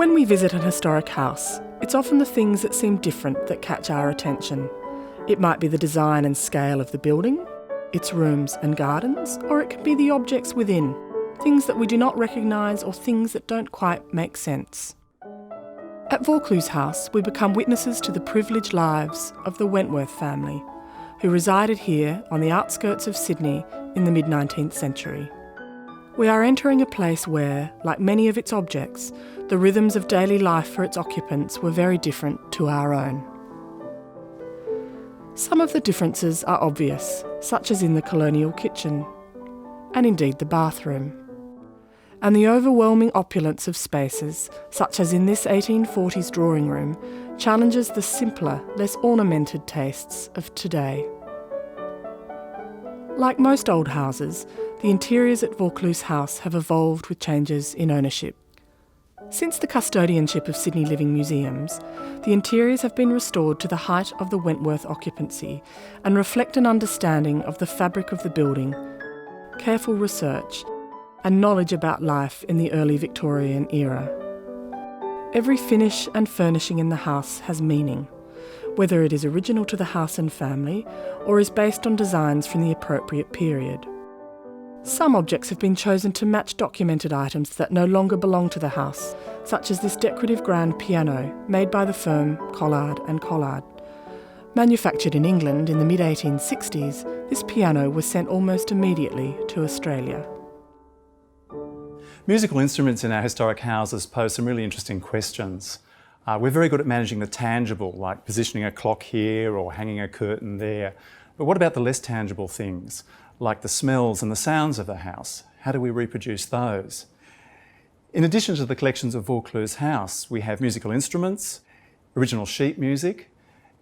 When we visit an historic house, it's often the things that seem different that catch our attention. It might be the design and scale of the building, its rooms and gardens, or it can be the objects within, things that we do not recognise or things that don't quite make sense. At Vaucluse House, we become witnesses to the privileged lives of the Wentworth family, who resided here on the outskirts of Sydney in the mid-19th century. We are entering a place where, like many of its objects, the rhythms of daily life for its occupants were very different to our own. Some of the differences are obvious, such as in the colonial kitchen, and indeed the bathroom. And the overwhelming opulence of spaces, such as in this 1840s drawing room, challenges the simpler, less ornamented tastes of today. Like most old houses, the interiors at Vaucluse House have evolved with changes in ownership. Since the custodianship of Sydney Living Museums, the interiors have been restored to the height of the Wentworth occupancy and reflect an understanding of the fabric of the building, careful research, and knowledge about life in the early Victorian era. Every finish and furnishing in the house has meaning, whether it is original to the house and family or is based on designs from the appropriate period. Some objects have been chosen to match documented items that no longer belong to the house, such as this decorative grand piano made by the firm Collard & Collard. Manufactured in England in the mid-1860s, this piano was sent almost immediately to Australia. Musical instruments in our historic houses pose some really interesting questions. We're very good at managing the tangible, like positioning a clock here or hanging a curtain there. But what about the less tangible things, like the smells and the sounds of the house? How do we reproduce those? In addition to the collections of Vaucluse House, we have musical instruments, original sheet music,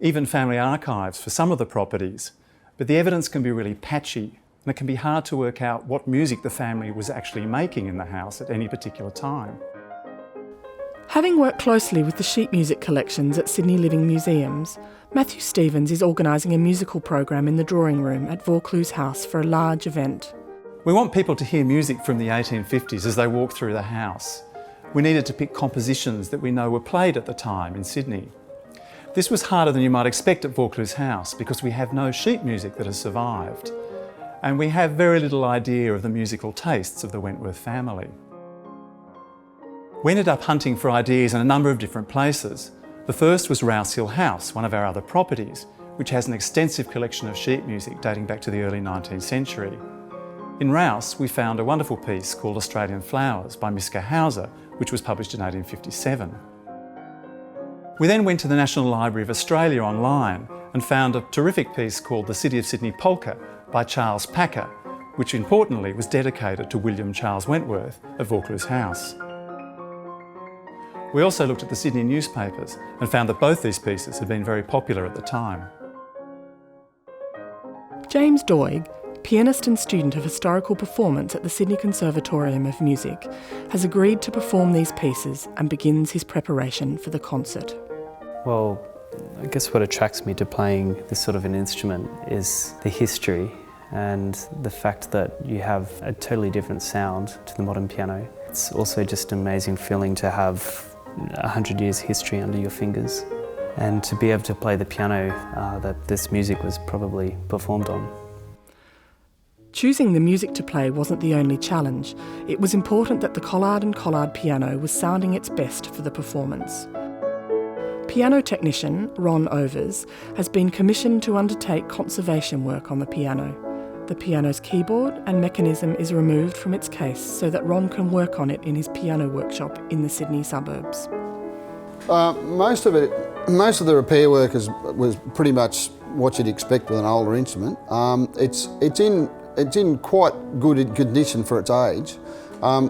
even family archives for some of the properties. But the evidence can be really patchy, and it can be hard to work out what music the family was actually making in the house at any particular time. Having worked closely with the sheet music collections at Sydney Living Museums, Matthew Stevens is organising a musical program in the drawing room at Vaucluse House for a large event. We want people to hear music from the 1850s as they walk through the house. We needed to pick compositions that we know were played at the time in Sydney. This was harder than you might expect at Vaucluse House because we have no sheet music that has survived, and we have very little idea of the musical tastes of the Wentworth family. We ended up hunting for ideas in a number of different places. The first was Rouse Hill House, one of our other properties, which has an extensive collection of sheet music dating back to the early 19th century. In Rouse, we found a wonderful piece called Australian Flowers by Miska Hauser, which was published in 1857. We then went to the National Library of Australia online and found a terrific piece called The City of Sydney Polka by Charles Packer, which importantly was dedicated to William Charles Wentworth of Vaucluse House. We also looked at the Sydney newspapers and found that both these pieces had been very popular at the time. James Doig, pianist and student of historical performance at the Sydney Conservatorium of Music, has agreed to perform these pieces and begins his preparation for the concert. Well, I guess what attracts me to playing this sort of an instrument is the history and the fact that you have a totally different sound to the modern piano. It's also just an amazing feeling to have 100 years history under your fingers and to be able to play the piano that this music was probably performed on. Choosing the music to play wasn't the only challenge. It was important that the Collard & Collard piano was sounding its best for the performance. Piano technician Ron Overs has been commissioned to undertake conservation work on the piano. The piano's keyboard and mechanism is removed from its case so that Ron can work on it in his piano workshop in the Sydney suburbs. Most of the repair work was pretty much what you'd expect with an older instrument. It's in quite good condition for its age.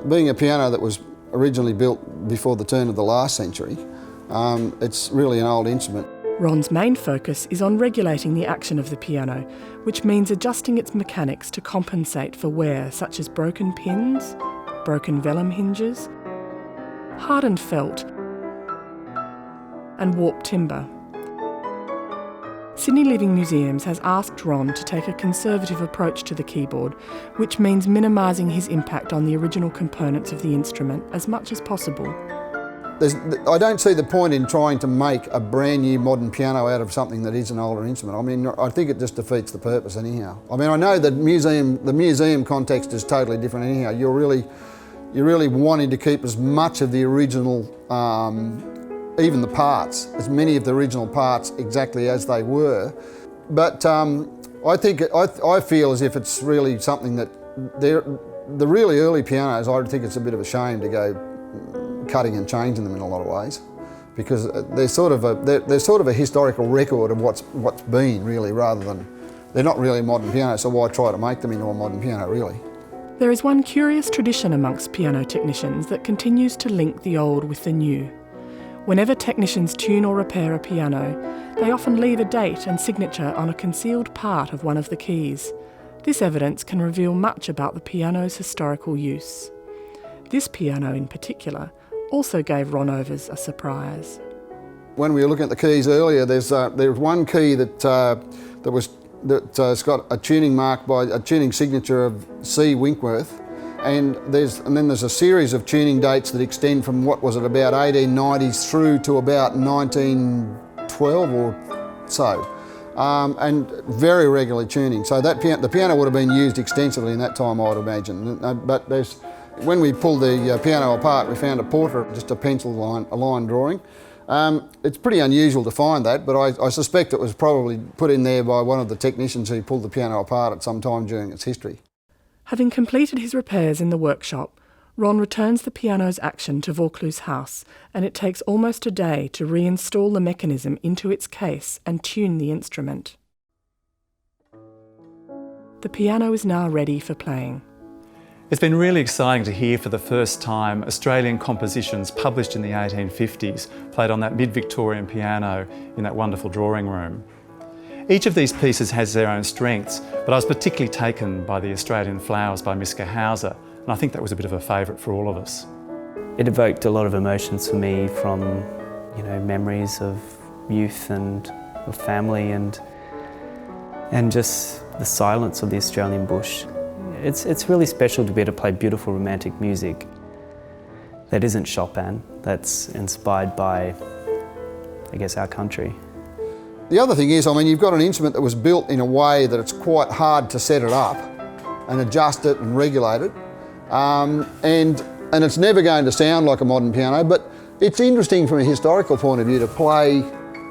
Being a piano that was originally built before the turn of the last century, it's really an old instrument. Ron's main focus is on regulating the action of the piano, which means adjusting its mechanics to compensate for wear such as broken pins, broken vellum hinges, hardened felt, and warped timber. Sydney Living Museums has asked Ron to take a conservative approach to the keyboard, which means minimising his impact on the original components of the instrument as much as possible. I don't see the point in trying to make a brand new modern piano out of something that is an older instrument. I mean, I think it just defeats the purpose anyhow. I mean, I know that the museum context is totally different anyhow. You're really wanting to keep as much of the original, even the parts, as many of the original parts exactly as they were. But I feel as if it's really something that the really early pianos, I think it's a bit of a shame to go cutting and changing them in a lot of ways, because they're sort of a historical record of what's been, really, rather than, they're not really modern pianos, so why try to make them into a modern piano, really? There is one curious tradition amongst piano technicians that continues to link the old with the new. Whenever technicians tune or repair a piano, they often leave a date and signature on a concealed part of one of the keys. This evidence can reveal much about the piano's historical use. This piano in particular also gave Ron Overs a surprise. When we were looking at the keys earlier, there's one key that's got a tuning mark by a tuning signature of C. Winkworth, and then there's a series of tuning dates that extend from what was it, about 1890s through to about 1912 or so, and very regularly tuning. So the piano would have been used extensively in that time, I would imagine. But when we pulled the piano apart, we found a portrait, just a pencil line, a line drawing. It's pretty unusual to find that, but I suspect it was probably put in there by one of the technicians who pulled the piano apart at some time during its history. Having completed his repairs in the workshop, Ron returns the piano's action to Vaucluse House, and it takes almost a day to reinstall the mechanism into its case and tune the instrument. The piano is now ready for playing. It's been really exciting to hear for the first time Australian compositions published in the 1850s played on that mid-Victorian piano in that wonderful drawing room. Each of these pieces has their own strengths, but I was particularly taken by the Australian Flowers by Miska Hauser, and I think that was a bit of a favourite for all of us. It evoked a lot of emotions for me from, memories of youth and of family and just the silence of the Australian bush. It's really special to be able to play beautiful romantic music that isn't Chopin, that's inspired by, I guess, our country. The other thing is, you've got an instrument that was built in a way that it's quite hard to set it up and adjust it and regulate it. And it's never going to sound like a modern piano, but it's interesting from a historical point of view to play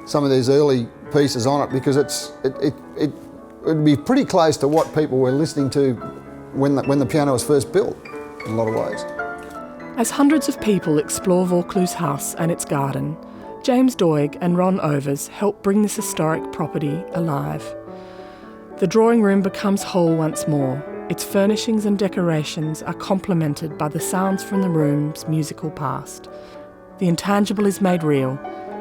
some of these early pieces on it, because it would be pretty close to what people were listening to when the piano was first built, in a lot of ways. As hundreds of people explore Vaucluse House and its garden, James Doig and Ron Overs help bring this historic property alive. The drawing room becomes whole once more. Its furnishings and decorations are complemented by the sounds from the room's musical past. The intangible is made real,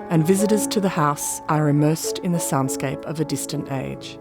and visitors to the house are immersed in the soundscape of a distant age.